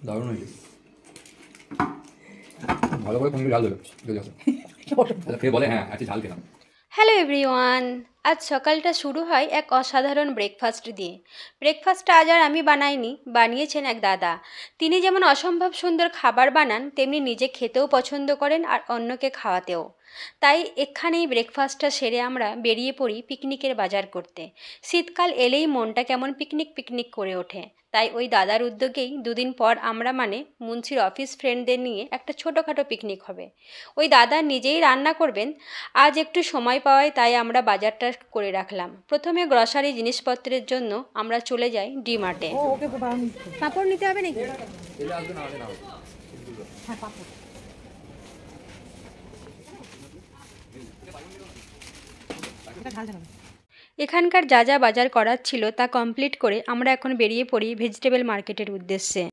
দারুণ হয়েছে, ভালো করে পনির ঝাল দেবে যদি আসে খেয়ে বলে হ্যাঁ আজকে ঝাল খেলাম। হ্যালো এভরিওয়ান, আজ সকালটা শুরু হয় এক অসাধারণ ব্রেকফাস্ট দিয়ে। ব্রেকফাস্টটা আজ আর আমি বানাইনি, বানিয়েছেন এক দাদা। তিনি যেমন অসম্ভব সুন্দর খাবার বানান, তেমনি নিজে খেতেও পছন্দ করেন আর অন্যকে খাওয়াতেও। তাই এখানেই ব্রেকফাস্টটা সেরে আমরা বেরিয়ে পড়ি পিকনিকের বাজার করতে। শীতকাল এলেই মনটা কেমন পিকনিক পিকনিক করে ওঠে। তাই ওই দাদার উদ্যোগেই দুদিন পর আমরা মুন্সির অফিস ফ্রেন্ডদের নিয়ে একটা ছোটোখাটো পিকনিক হবে। ওই দাদা নিজেই রান্না করবেন। আজ একটু সময় পাওয়ায় তাই আমরা বাজারটা করে রাখলাম। প্রথমে গ্রসারি জিনিসপত্রের জন্য আমরা চলে যাই ডি-মার্টে। পাঁপড় নিতে হবে নাকি? এখানকার যা যা বাজার করার ছিল তা কমপ্লিট করে আমরা এখন বেরিয়ে পড়ি ভেজিটেবল মার্কেটের উদ্দেশ্যে।